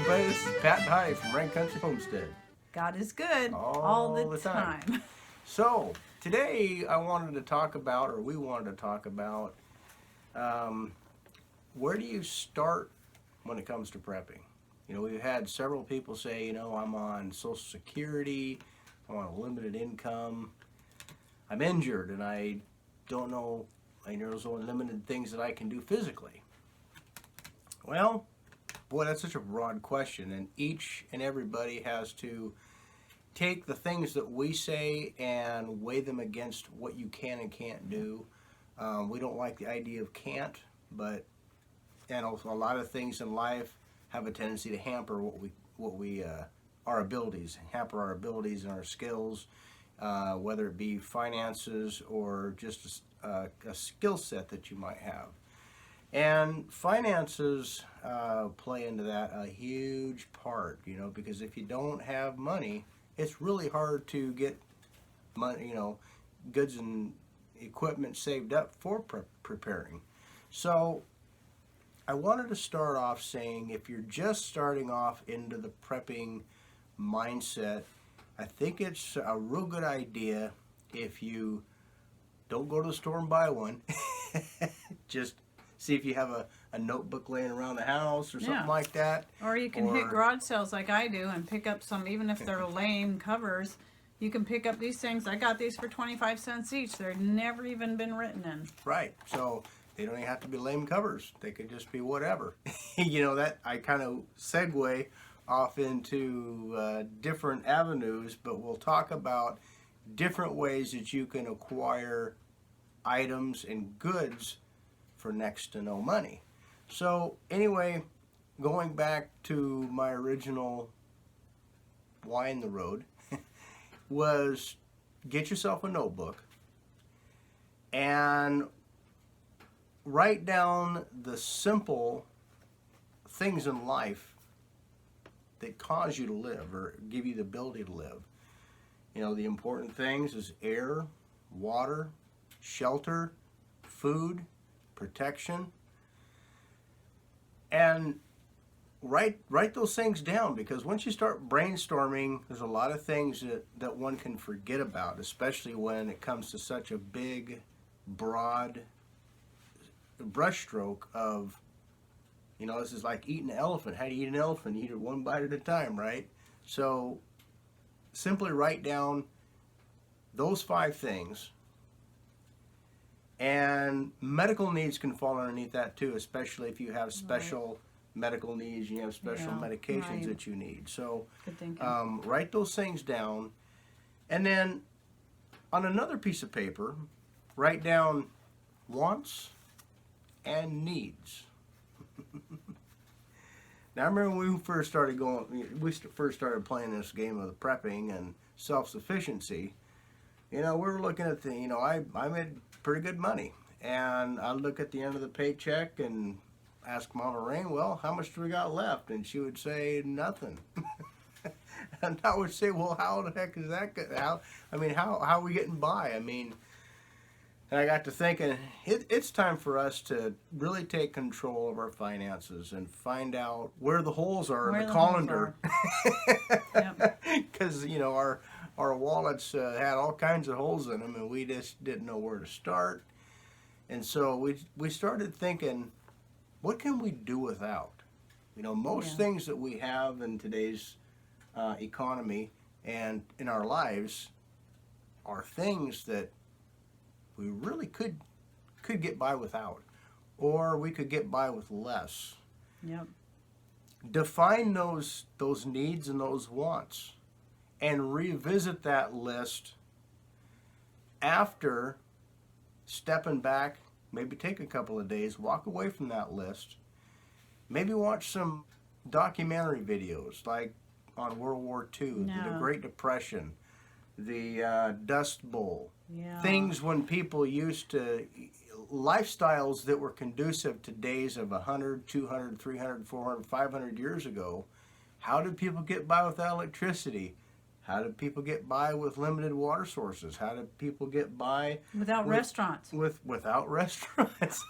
everybody. This is Pat and Heidi from Rank Country Homestead. God is good All all the the time. So, today I wanted to talk about, or we wanted to talk about, where do you start when it comes to prepping? You know, we've had several people say, I'm on Social Security, I'm on a limited income, I'm injured, and I don't know, there's only limited things that I can do physically. Well, boy, that's such a broad question, and each and everybody has to take the things that we say and weigh them against what you can and can't do. We don't like the idea of can't, but and also a lot of things in life have a tendency to hamper our abilities, hamper our abilities and our skills, whether it be finances or just a skill set that you might have. And finances play into that a huge part, because if you don't have money, it's really hard to get money, goods and equipment saved up for preparing. So I wanted to start off saying, if you're just starting off into the prepping mindset, I think it's a real good idea if you don't go to the store and buy one. Just see if you have a notebook laying around the house or something like that. Or you can hit garage sales like I do and pick up some, even if they're lame covers, you can pick up these things. I got these for 25 cents each. They're never even been written in. Right. So they don't even have to be lame covers. They could just be whatever. That I kind of segue off into different avenues, but we'll talk about different ways that you can acquire items and goods for next to no money. So anyway, going back to my original why in the road was get yourself a notebook and write down the simple things in life that cause you to live or give you the ability to live. The important things is air, water, shelter, food, protection, and write those things down, because once you start brainstorming, there's a lot of things that one can forget about, especially when it comes to such a big, broad brushstroke of, this is like eating an elephant. How do you eat an elephant? You eat it one bite at a time, right? So simply write down those 5 things. And medical needs can fall underneath that too, especially if you have special medical needs, you have special medications that you need. So write those things down, and then on another piece of paper, write down wants and needs. Now I remember when we first started playing this game of the prepping and self-sufficiency, we were looking at I made pretty good money, and I'd look at the end of the paycheck and ask Mama Rain, well, how much do we got left? And she would say nothing. And I would say, well, how the heck is that good? How are we getting by? And I got to thinking, it's time for us to really take control of our finances and find out where the holes are in the colander. Because our wallets had all kinds of holes in them, and we just didn't know where to start. And so we started thinking, what can we do without? Most things that we have in today's economy and in our lives are things that we really could get by without, or we could get by with less. Yep. Define those needs and those wants, and revisit that list after stepping back. Maybe take a couple of days, walk away from that list, maybe watch some documentary videos like on World War II, the Great Depression, the Dust Bowl, things when people used to, lifestyles that were conducive to days of 100, 200, 300, 400, 500 years ago. How did people get by without electricity? How did people get by with limited water sources? How did people get by without restaurants? Without restaurants.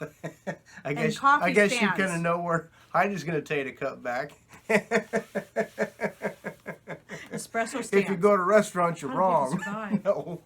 I guess coffee you stands. kind of know where Heidi's going to tell you to cut back. Espresso stands. If you go to restaurants, you're How do people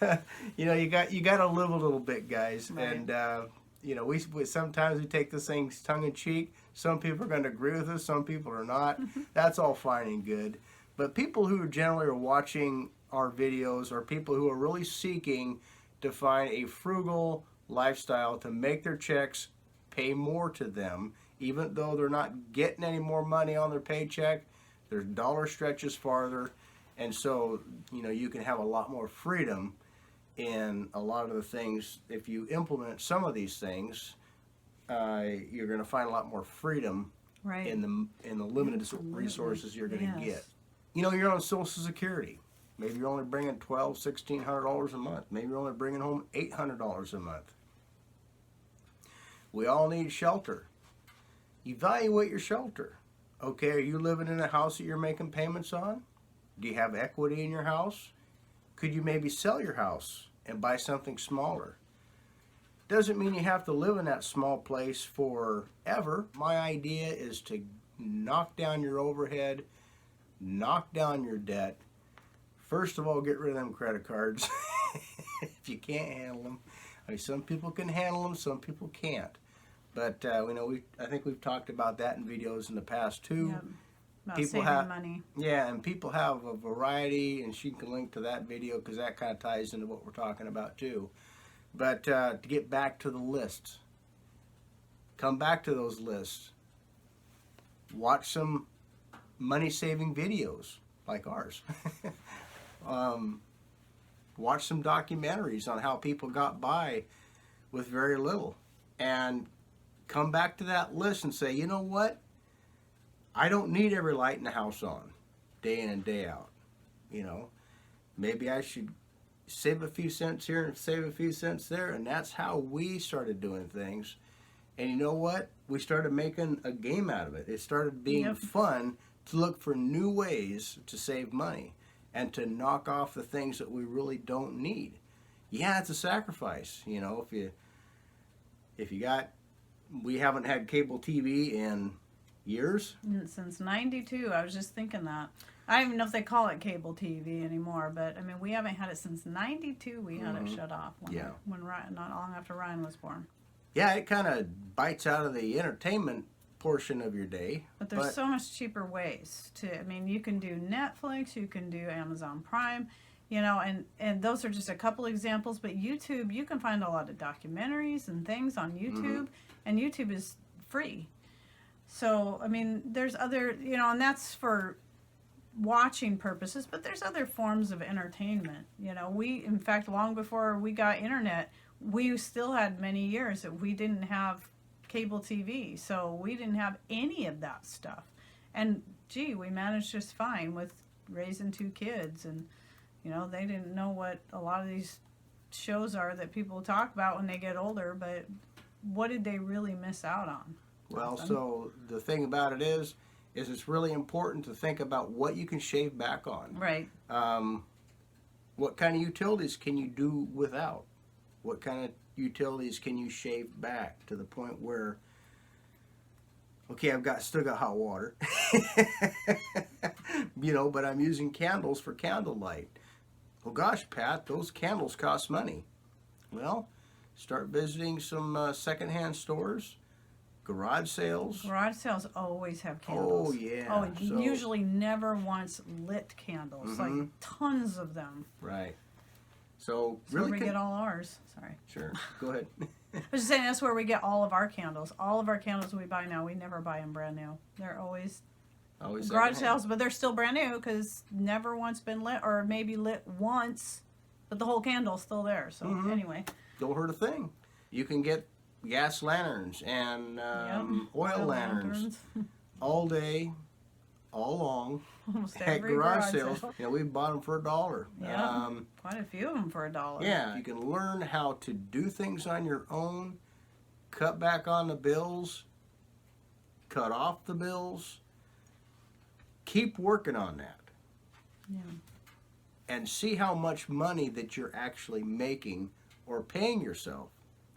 wrong. No, you got to live a little bit, guys. Right. And we sometimes we take this thing tongue in cheek. Some people are going to agree with us. Some people are not. That's all fine and good. But people who generally are watching our videos are people who are really seeking to find a frugal lifestyle to make their checks pay more to them, even though they're not getting any more money on their paycheck. Their dollar stretches farther, and so you can have a lot more freedom in a lot of the things. If you implement some of these things, you're going to find a lot more freedom Right. in the limited Absolutely. resources you're going to Yes. get. You're on Social Security. Maybe you're only bringing $1,600 a month. Maybe you're only bringing home $800 a month. We all need shelter. Evaluate your shelter. Okay, are you living in a house that you're making payments on? Do you have equity in your house? Could you maybe sell your house and buy something smaller? Doesn't mean you have to live in that small place forever. My idea is to knock down your overhead, knock down your debt. First of all, get rid of them credit cards if you can't handle them. I mean, some people can handle them, some people can't. But I think we've talked about that in videos in the past too. Yep. About People saving have- money. Yeah, and people have a variety, and she can link to that video because that kind of ties into what we're talking about too. But to get back to the lists, come back to those lists. Watch some money-saving videos like ours. Watch some documentaries on how people got by with very little, and come back to that list and say, you know what? I don't need every light in the house on, day in and day out. Maybe I should save a few cents here and save a few cents there, and that's how we started doing things. And you know what? We started making a game out of it. It started being Yep. fun to look for new ways to save money and to knock off the things that we really don't need. Yeah, it's a sacrifice. If you got, we haven't had cable TV in years. Since '92, I was just thinking that. I don't even know if they call it cable TV anymore, but I mean, we haven't had it since '92. We had it shut off when Ryan, not long after Ryan was born. Yeah, it kind of bites out of the entertainment portion of your day. But there's so much cheaper ways to. I mean, you can do Netflix, you can do Amazon Prime, and those are just a couple examples. But YouTube, you can find a lot of documentaries and things on YouTube, and YouTube is free. So I mean, there's other, and that's for watching purposes, but there's other forms of entertainment. We, in fact, long before we got internet, we still had many years that we didn't have cable TV, so we didn't have any of that stuff. And gee, we managed just fine with raising 2 kids, and they didn't know what a lot of these shows are that people talk about when they get older, but what did they really miss out on? Well, so the thing about it is it's really important to think about what you can shave back on. Right. What kind of utilities can you do without? What kind of utilities can you shave back to the point where, okay, still got hot water, but I'm using candles for candlelight. Oh gosh, Pat, those candles cost money. Well, start visiting some secondhand stores. Garage sales. Garage sales always have candles. Oh, yeah. Oh, So- usually never once lit candles, like tons of them. Right. So That's really, where we get all ours. Sorry. sure. Go ahead. I was just saying that's where we get all of our candles. All of our candles we buy now, we never buy them brand new. They're always Always garage secondhand. sales, but they're still brand new because never once been lit, or maybe lit once, but the whole candle's still there. So anyway, Don't hurt a thing. You can get gas lanterns and oil lanterns all day, all long almost at every garage sales. sale. We bought them for $1. Yeah, quite a few of them for $1. Yeah, you can learn how to do things on your own, cut back on the bills, cut off the bills. Keep working on that. Yeah. And see how much money that you're actually making or paying yourself.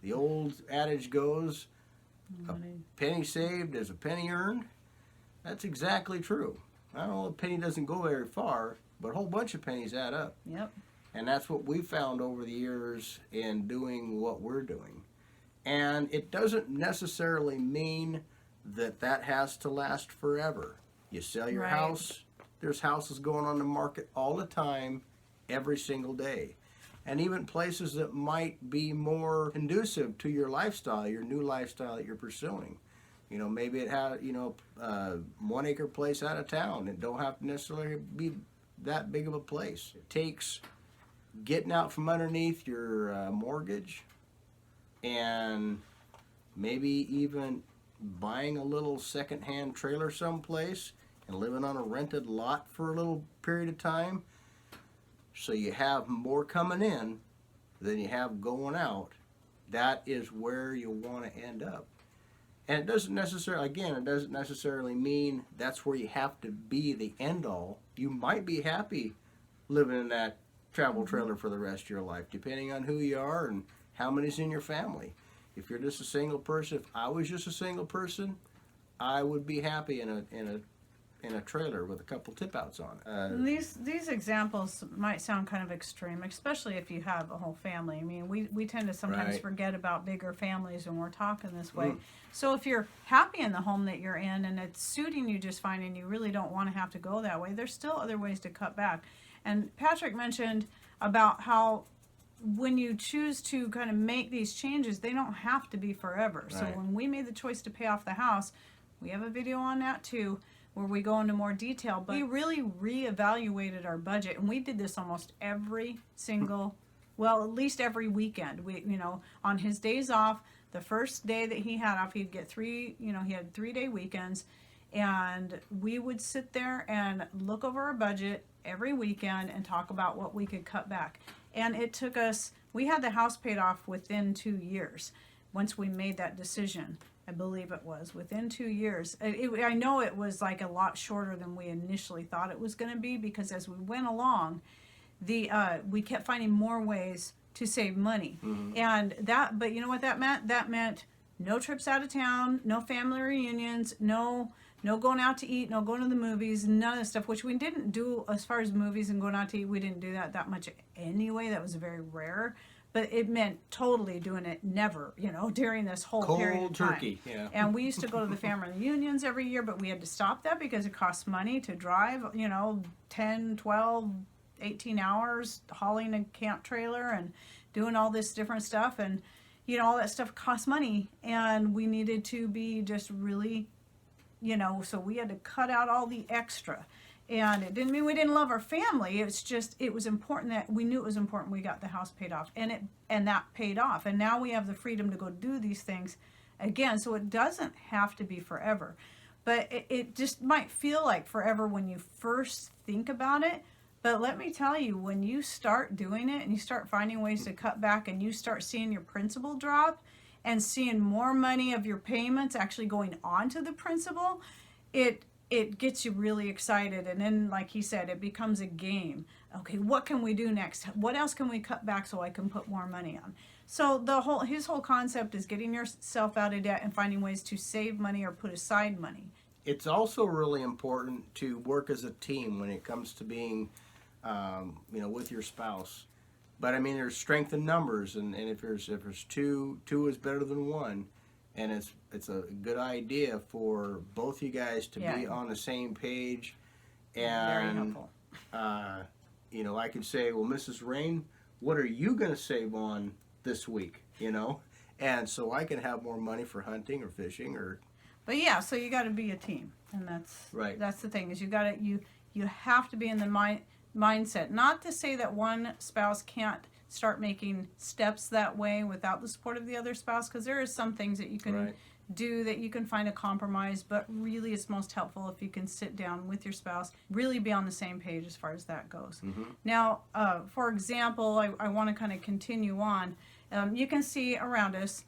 The old adage goes, a Money. penny saved is a penny earned. That's exactly true. I don't know, a penny doesn't go very far, but a whole bunch of pennies add up. Yep. And that's what we found over the years in doing what we're doing. And it doesn't necessarily mean that that has to last forever. You sell your Right. house, there's houses going on the market all the time, every single day. And even places that might be more conducive to your lifestyle, your new lifestyle that you're pursuing. You know, maybe it had, 1 acre place out of town. It don't have to necessarily be that big of a place. It takes getting out from underneath your mortgage and maybe even buying a little secondhand trailer someplace and living on a rented lot for a little period of time, so you have more coming in than you have going out. That is where you want to end up. And it doesn't necessarily mean that's where you have to be the end all. You might be happy living in that travel trailer for the rest of your life, depending on who you are and how many's in your family. If you're just a single person, if I was just a single person, I would be happy in a trailer with a couple tip outs on it. And these examples might sound kind of extreme, especially if you have a whole family. I mean, we tend to sometimes Right. forget about bigger families when we're talking this way. Mm. So if you're happy in the home that you're in and it's suiting you just fine and you really don't want to have to go that way, there's still other ways to cut back. And Patrick mentioned about how when you choose to kind of make these changes, they don't have to be forever. So Right. when we made the choice to pay off the house, we have a video on that too, where we go into more detail, but we really reevaluated our budget, and we did this almost every single, well, at least every weekend. We, on his days off, the first day that he had off, he'd get he had 3-day weekends, and we would sit there and look over our budget every weekend and talk about what we could cut back. And it took us, we had the house paid off within 2 years once we made that decision. I believe it was within 2 years. I know it was like a lot shorter than we initially thought it was going to be, because as we went along, we kept finding more ways to save money. Mm-hmm. And but you know what that meant? That meant no trips out of town, no family reunions, no going out to eat, no going to the movies, none of the stuff, which we didn't do as far as movies and going out to eat. We didn't do that much anyway. That was very rare. But it meant totally doing it never, during this whole period Cold of time. turkey, yeah. And we used to go to the family reunions every year, but we had to stop that because it costs money to drive, 10, 12, 18 hours hauling a camp trailer and doing all this different stuff. And, all that stuff costs money. And we needed to be just really, so we had to cut out all the extra. And it didn't mean we didn't love our family. It's just, it was important that we knew it was important we got the house paid off, and that paid off. And now we have the freedom to go do these things again. So it doesn't have to be forever, but it just might feel like forever when you first think about it. But let me tell you, when you start doing it and you start finding ways to cut back and you start seeing your principal drop and seeing more money of your payments actually going on to the principal, it gets you really excited. And then, like he said, it becomes a game. Okay, what can we do next? What else can we cut back so I can put more money on? So his whole concept is getting yourself out of debt and finding ways to save money or put aside money. It's also really important to work as a team when it comes to being, with your spouse. But I mean, there's strength in numbers, and if there's two is better than one. And it's a good idea for both you guys to be on the same page. Very And, helpful. I could say, well, Mrs. Rain, what are you going to save on this week? And so I can have more money for hunting or fishing or. But yeah, so you got to be a team, and that's Right. That's the thing, is you have to be in the mindset. Not to say that one spouse can't start making steps that way without the support of the other spouse, because there is some things that you can Right. do that you can find a compromise, but really it's most helpful if you can sit down with your spouse, really be on the same page as far as that goes. Mm-hmm. Now, for example, I want to kind of continue on. You can see around us,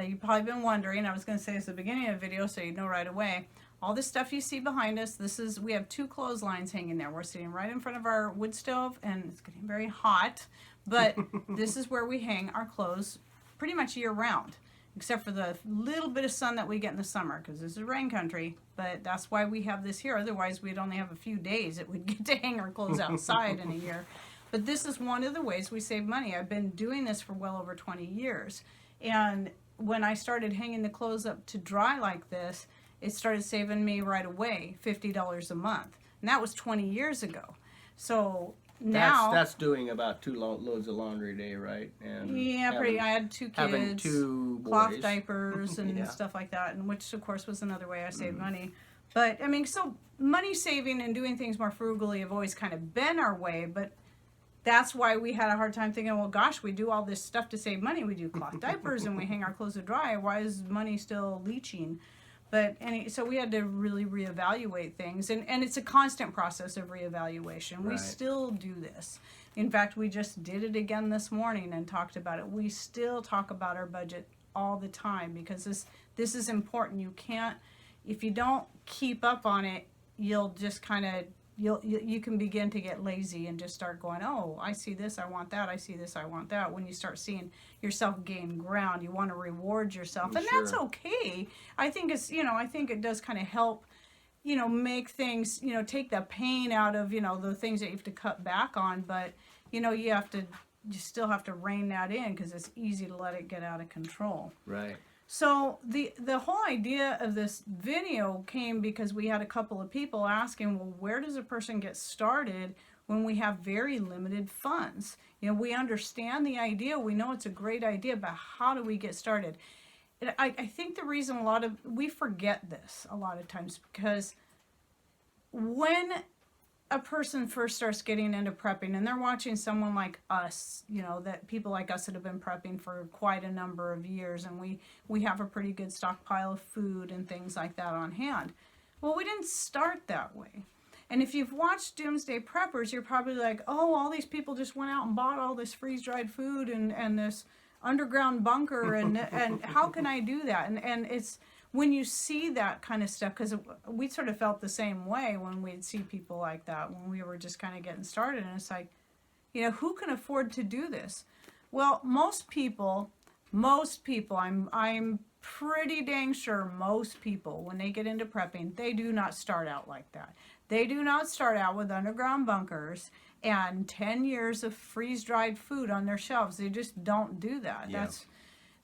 you've probably been wondering, I was going to say this at the beginning of the video so you know right away, all this stuff you see behind us, we have 2 clotheslines hanging there. We're sitting right in front of our wood stove, and it's getting very hot, but this is where we hang our clothes pretty much year round, except for the little bit of sun that we get in the summer, because this is rain country. But that's why we have this here. Otherwise, we'd only have a few days that we'd get to hang our clothes outside in a year. But this is one of the ways we save money. I've been doing this for well over 20 years. And when I started hanging the clothes up to dry like this, it started saving me right away $50 a month. And that was 20 years ago. So now that's doing about 2 loads of laundry a day, right? And yeah, pretty. I had 2 having kids, 2 boys. cloth diapers and Yeah. stuff like that, and which of course was another way I saved money. But I mean, so money saving and doing things more frugally have always kind of been our way, but that's why we had a hard time thinking, well, gosh, we do all this stuff to save money. We do cloth diapers and we hang our clothes to dry. Why is money still leaching? But so we had to really reevaluate things. And it's a constant process of reevaluation. We Right. still do this. In fact, we just did it again this morning and talked about it. We still talk about our budget all the time because this is important. You can't, if you don't keep up on it, you'll just kind of, you can begin to get lazy and just start going, oh, I see this, I want that, I see this, I want that. When you start seeing yourself gain ground, you want to reward yourself, and Sure. that's okay. I think it's, I think it does kind of help, make things, take the pain out of, the things that you have to cut back on, but, you still have to rein that in because it's easy to let it get out of control. Right. So the whole idea of this video came because we had a couple of people asking, well, where does a person get started when we have very limited funds? We understand the idea, we know it's a great idea, but how do we get started? And I think the reason we forget this a lot of times because when a person first starts getting into prepping and they're watching someone like us, that people like us that have been prepping for quite a number of years, and we have a pretty good stockpile of food and things like that on hand. Well, we didn't start that way. And if you've watched Doomsday Preppers, you're probably like, oh, all these people just went out and bought all this freeze-dried food and this underground bunker and how can I do that? And it's when you see that kind of stuff, because we sort of felt the same way when we'd see people like that when we were just kind of getting started, and it's like, who can afford to do this? Well, most people, I'm pretty dang sure most people, when they get into prepping, they do not start out like that. They do not start out with underground bunkers and 10 years of freeze-dried food on their shelves. They just don't do that. Yeah.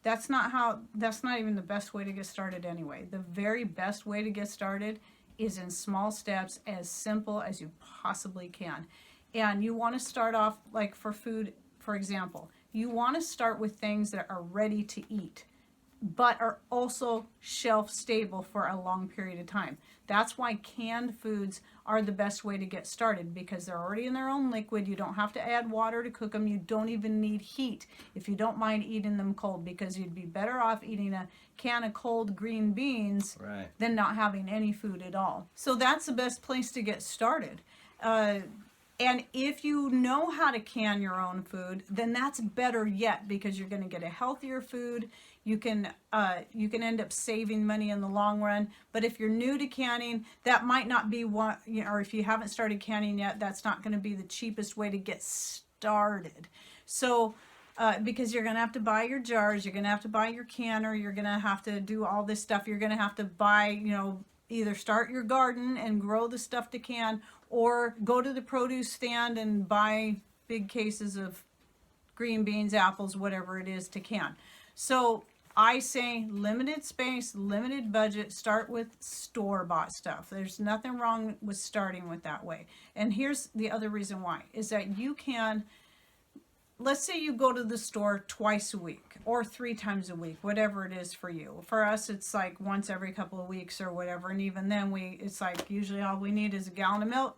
That's not even the best way to get started anyway. The very best way to get started is in small steps, as simple as you possibly can. And you want to start off, like for food, for example, you want to start with things that are ready to eat, but are also shelf stable for a long period of time. That's why canned foods are the best way to get started, because they're already in their own liquid. You don't have to add water to cook them. You don't even need heat if you don't mind eating them cold, because you'd be better off eating a can of cold green beans Right. than not having any food at all. So that's the best place to get started. And if you know how to can your own food, then that's better yet, because you're going to get a healthier food. You can end up saving money in the long run. But if you're new to canning, that might not be one, or if you haven't started canning yet, that's not going to be the cheapest way to get started. So, because you're going to have to buy your jars, you're going to have to buy your canner, you're going to have to do all this stuff. You're going to have to buy, either start your garden and grow the stuff to can, or go to the produce stand and buy big cases of green beans, apples, whatever it is to can. So I say limited space, limited budget, start with store-bought stuff. There's nothing wrong with starting with that way. And here's the other reason why, is that you can, let's say you go to the store twice a week or 3 times a week, whatever it is for you. For us, it's like once every couple of weeks or whatever. And even then it's like usually all we need is a gallon of milk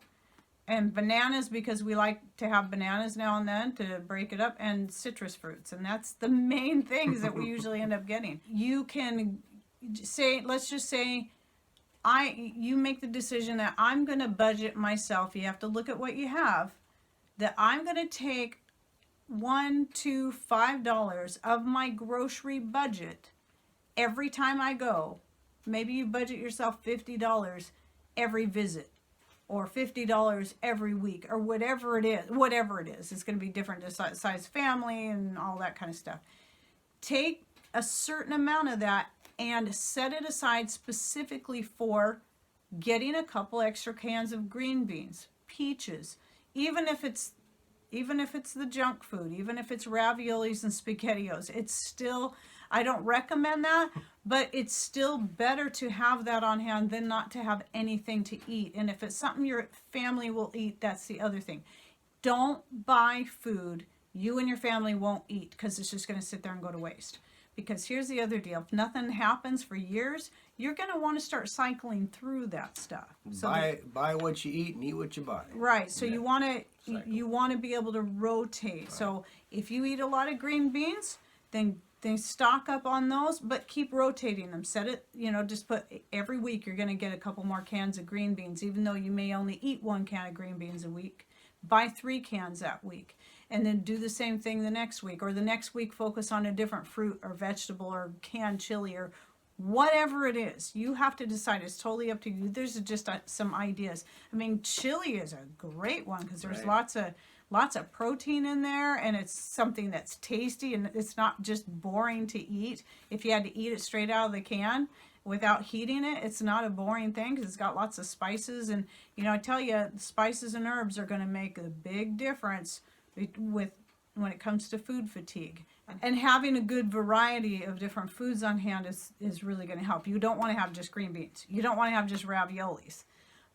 and bananas, because we like to have bananas now and then to break it up, and citrus fruits. And that's the main things that we usually end up getting. You can say, let's just say you make the decision that I'm going to budget myself. You have to look at what you have, that I'm going to take $1 to $5 of my grocery budget every time I go. Maybe you budget yourself $50 every visit, or $50 every week, or whatever it is. It's going to be different to size family and all that kind of stuff. take a certain amount of that and set it aside specifically for getting a couple extra cans of green beans, peaches, even if it's the junk food, even if it's raviolis and SpaghettiOs, it's still, I don't recommend that, but it's still better to have that on hand than not to have anything to eat. And if it's something your family will eat, that's the other thing. Don't buy food you and your family won't eat because it's just going to sit there and go to waste. Because here's the other deal. If nothing happens for years, you're going to want to start cycling through that stuff. So buy what you eat and eat what you buy. right. So you want to be able to rotate. Right. So if you eat a lot of green beans, then stock up on those, but keep rotating them. Set it, just put every week you're going to get a couple more cans of green beans, even though you may only eat 1 can of green beans a week. Buy 3 cans that week. And then do the same thing the next week, or the next week focus on a different fruit or vegetable or canned chili or whatever it is. You have to decide. It's totally up to you. There's just some ideas. I mean, chili is a great one because there's lots of protein in there, and it's something that's tasty, and it's not just boring to eat. If you had to eat it straight out of the can without heating it, it's not a boring thing because it's got lots of spices. And I tell you, spices and herbs are going to make a big difference when it comes to food fatigue. And having a good variety of different foods on hand is really going to help. You don't want to have just green beans. You don't want to have just raviolis.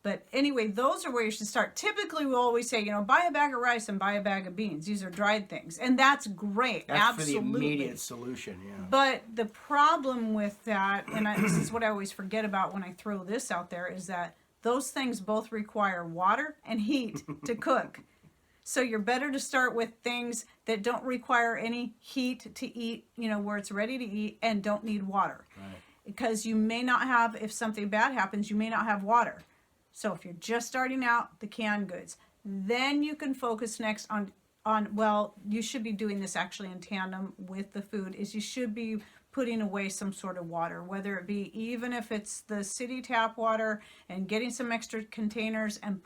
But anyway, those are where you should start. Typically, we always say, buy a bag of rice and buy a bag of beans. These are dried things. And that's great. That's absolutely. For the immediate solution, yeah. But the problem with that, and this is what I always forget about when I throw this out there, is that those things both require water and heat to cook. So you're better to start with things that don't require any heat to eat, where it's ready to eat and don't need water. Right. Because you may not have, if something bad happens, you may not have water. So if you're just starting out, the canned goods. Then you can focus next on well, you should be doing this actually in tandem with the food, is you should be putting away some sort of water, whether it be, even if it's the city tap water, and getting some extra containers and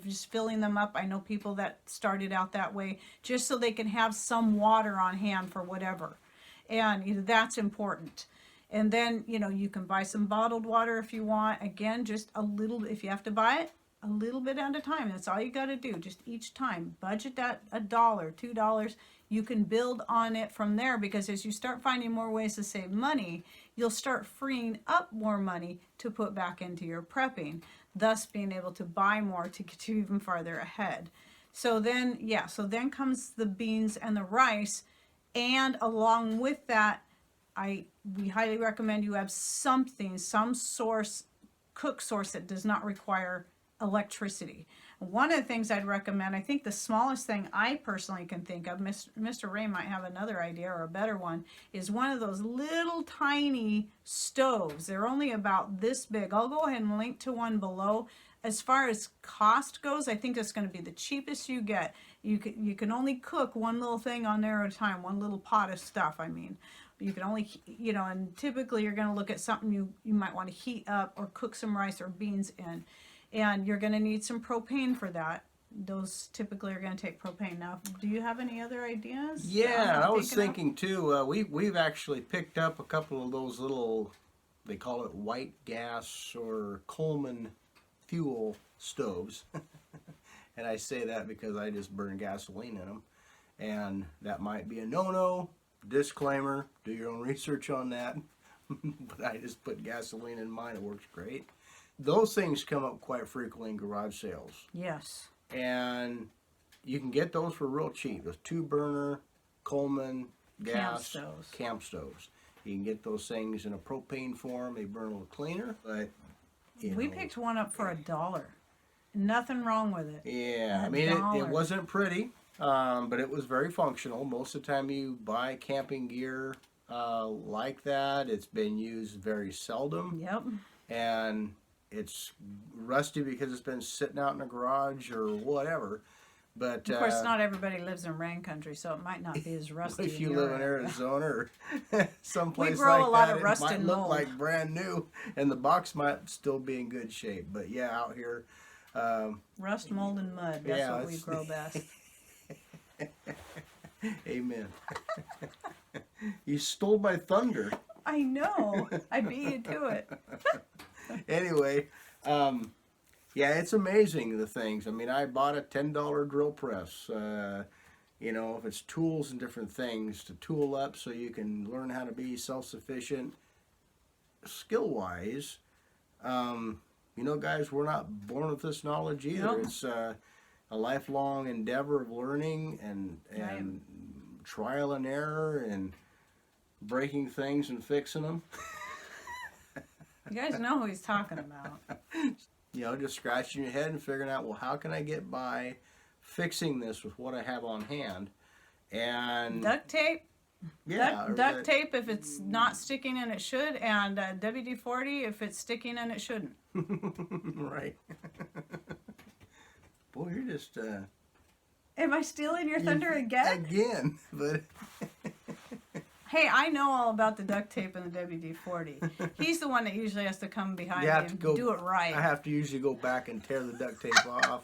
just filling them up. I know people that started out that way just so they can have some water on hand for whatever. And that's important. And then, you can buy some bottled water if you want. Again, just a little, if you have to buy it, a little bit at a time. That's all you got to do. Just each time, budget that $1, $2. You can build on it from there, because as you start finding more ways to save money, you'll start freeing up more money to put back into your prepping, thus being able to buy more to get you even farther ahead. So then comes the beans and the rice, and along with that, we highly recommend you have some source, cook source that does not require electricity. One of the things I'd recommend, I think the smallest thing I personally can think of, Mr. Ray might have another idea or a better one, is one of those little tiny stoves. They're only about this big. I'll go ahead and link to one below. As far as cost goes, I think it's going to be the cheapest you get. You can only cook one little thing on there at a time, one little pot of stuff, I mean. You can only, and typically you're going to look at something you might want to heat up or cook some rice or beans in. And you're going to need some propane for that. Those typically are going to take propane. Now, do you have any other ideas? Yeah, I was thinking too, we've actually picked up a couple of those little, they call it white gas or Coleman fuel stoves. And I say that because I just burn gasoline in them. And that might be a no-no. Disclaimer, do your own research on that. But I just put gasoline in mine. It works great. Those things come up quite frequently in garage sales. Yes. And you can get those for real cheap. Those 2-burner Coleman gas camp stoves. You can get those things in a propane form. They burn a little cleaner, but we picked one up for $1. Nothing wrong with it. Yeah, I mean it wasn't pretty, but it was very functional. Most of the time you buy camping gear like that, it's been used very seldom. Yep. And it's rusty because it's been sitting out in a garage or whatever. But of course, not everybody lives in rain country, so it might not be as rusty. If you live in Arizona or someplace we grow like a lot that, of rust it might and look mold. like brand new, and the box might still be in good shape. But yeah, out here, rust, mold, and mud. That's what we grow best. Amen. You stole my thunder. I know. I beat you to it. Anyway, yeah, it's amazing the things. I mean, I bought a $10 drill press. You know, if it's tools and different things to tool up so you can learn how to be self-sufficient skill-wise. You know, guys, we're not born with this knowledge either. Nope. It's a lifelong endeavor of learning and Right. trial and error and breaking things and fixing them. You guys know who he's talking about. You know, just scratching your head and figuring out, well, how can I get by fixing this with what I have on hand? And Duct tape. yeah, or Duct that- tape if it's not sticking and it should, and WD-40 if it's sticking and it shouldn't. right. Boy, you're just Am I stealing your thunder again? again, but Hey, I know all about the duct tape and the WD-40. He's the one that usually has to come behind you me have to and go. do it right. I have to usually go back and tear the duct tape off,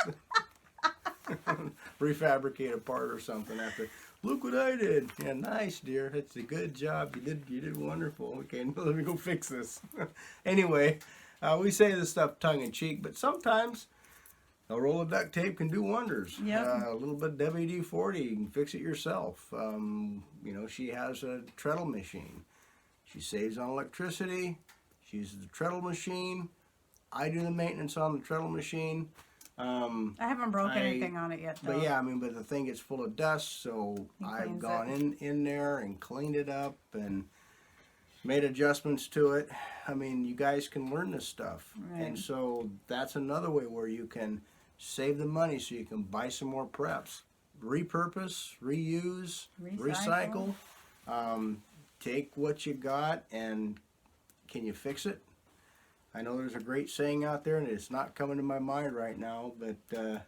refabricate a part or something. After, look what I did. Yeah, nice, dear. It's a good job. You did wonderful. Okay, let me go fix this. Anyway, we say this stuff tongue in cheek, but sometimes a roll of duct tape can do wonders. Yep. A little bit of WD-40, you can fix it yourself. You know, she has a treadle machine. She saves on electricity. She uses the treadle machine. I do the maintenance on the treadle machine. I haven't broke I- anything on it yet, though. But yeah, I mean, but the thing gets full of dust, so He I've cleans gone in there and cleaned it up and made adjustments to it. I mean, you guys can learn this stuff. Right. And so that's another way where you can save the money so you can buy some more preps. Repurpose, reuse, recycle. Take what you got and can you fix it? I know there's a great saying out there and it's not coming to my mind right now, but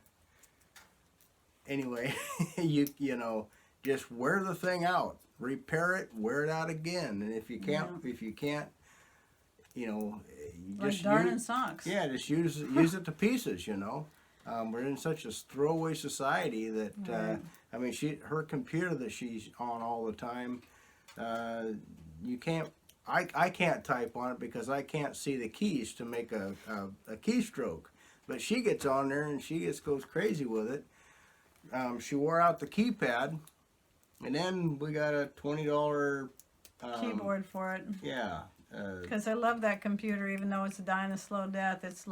anyway, you know, just wear the thing out, repair it, wear it out again, and if you can't, you know, you Like just darning socks. yeah, just use it to pieces. You know, we're in such a throwaway society that Right. I mean, her computer that she's on all the time, you can't. I can't type on it because I can't see the keys to make a keystroke. But she gets on there and she just goes crazy with it. She wore out the keypad, and then we got a $20 Keyboard for it. Yeah. Because I love that computer, even though it's dying a slow death. It's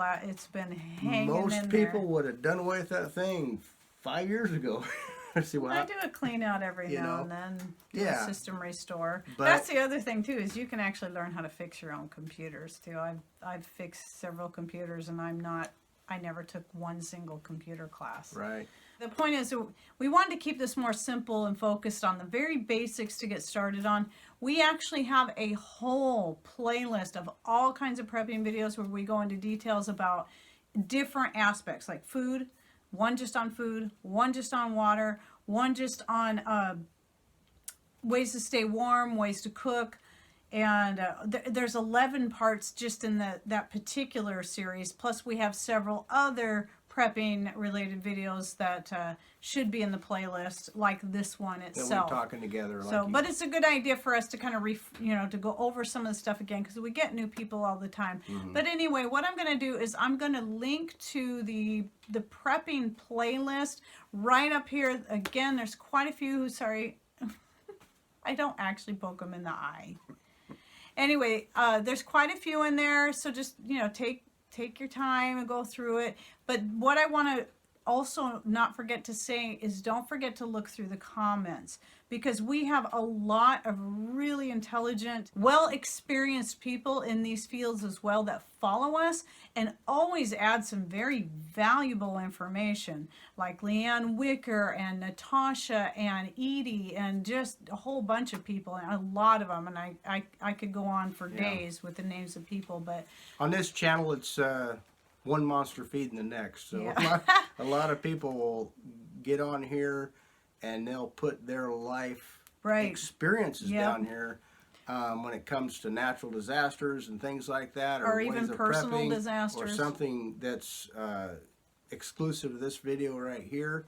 been hanging Most in people there. would have done away with that thing 5 years ago. See what I do a clean out every you now know, and then. Do yeah. a system restore. But- That's the other thing too, is you can actually learn how to fix your own computers too. I've fixed several computers, and I never took one single computer class. Right. The point is, we wanted to keep this more simple and focused on the very basics to get started on. We actually have a whole playlist of all kinds of prepping videos where we go into details about different aspects, like food, one just on food, one just on water, one just on ways to stay warm, ways to cook. And there's 11 parts just in that particular series. Plus, we have several other prepping related videos that should be in the playlist, like this one That itself. we're talking together. So, Like but it's a good idea for us to kind of, to go over some of the stuff again, because we get new people all the time. But anyway, what I'm going to do is I'm going to link to the prepping playlist right up here. Again, there's quite a few. Sorry, I don't actually poke them in the eye. Anyway, there's quite a few in there, so just, take your time and go through it. But what I want to also not forget to say is don't forget to look through the comments, because we have a lot of really intelligent, well-experienced people in these fields as well that follow us and always add some very valuable information, like Leanne Wicker and Natasha and Edie and just a whole bunch of people, and a lot of them. And I could go on for days with the names of people, but on this channel, it's one monster feeding the next. So Yeah. a lot of people will get on here and they'll put their life Right. experiences Yep. down here when it comes to natural disasters and things like that, Or ways even of personal prepping, or disasters. something that's exclusive to this video right here.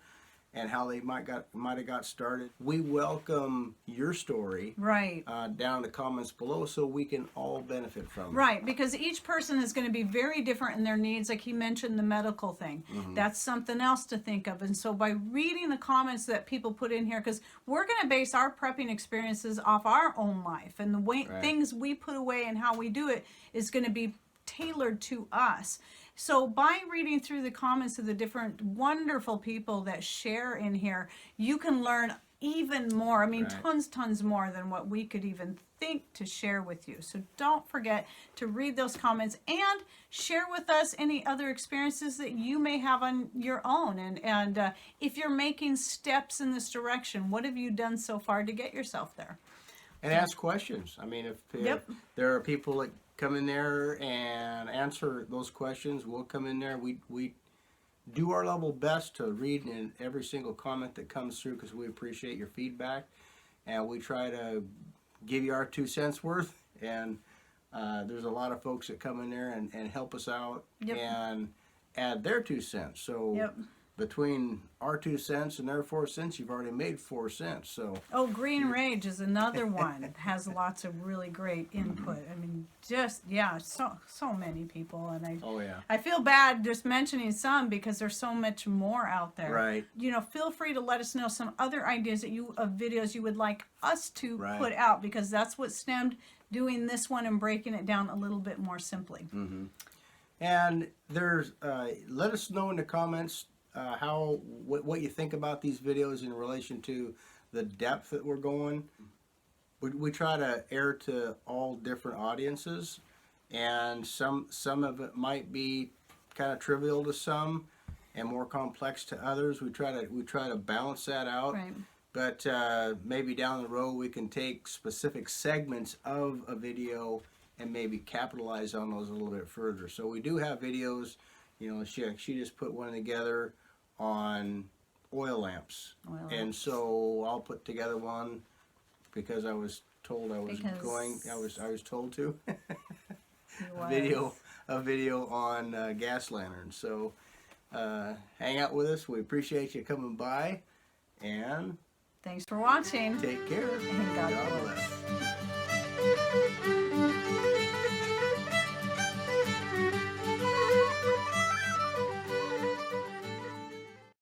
and how they might have got started. We welcome your story Right. down in the comments below so we can all benefit from it. Right, because each person is going to be very different in their needs. Like he mentioned the medical thing. That's something else to think of. And so by reading the comments that people put in here, because we're going to base our prepping experiences off our own life, and the way things we put away and how we do it is going to be tailored to us. So by reading through the comments of the different wonderful people that share in here, you can learn even more. I mean, tons more than what we could even think to share with you. So don't forget to read those comments and share with us any other experiences that you may have on your own. And if you're making steps in this direction, what have you done so far to get yourself there? And ask questions. I mean, if there are people that come in there and answer those questions, we'll come in there. We do our level best to read in every single comment that comes through because we appreciate your feedback, and we try to give you our 2 cents worth. And there's a lot of folks that come in there and help us out and add their 2 cents. So between our 2 cents and their 4 cents, you've already made 4 cents. So Green Rage is another one. It has lots of really great input. I mean, just so many people, and I feel bad just mentioning some because there's so much more out there. Right. You know, feel free to let us know some other ideas that of videos you would like us to put out, because that's what stemmed doing this one and breaking it down a little bit more simply. And there's let us know in the comments what you think about these videos in relation to the depth that we're going. We try to air to all different audiences, and some of it might be kind of trivial to some and more complex to others. We try to balance that out. Right. But maybe down the road we can take specific segments of a video and maybe capitalize on those a little bit further. So we do have videos. You know, she just put one together on oil lamps. And so I'll put together one because I was told I was told to. a video on gas lanterns. So hang out with us. We appreciate you coming by, and thanks for watching. take care. And God God bless. bless.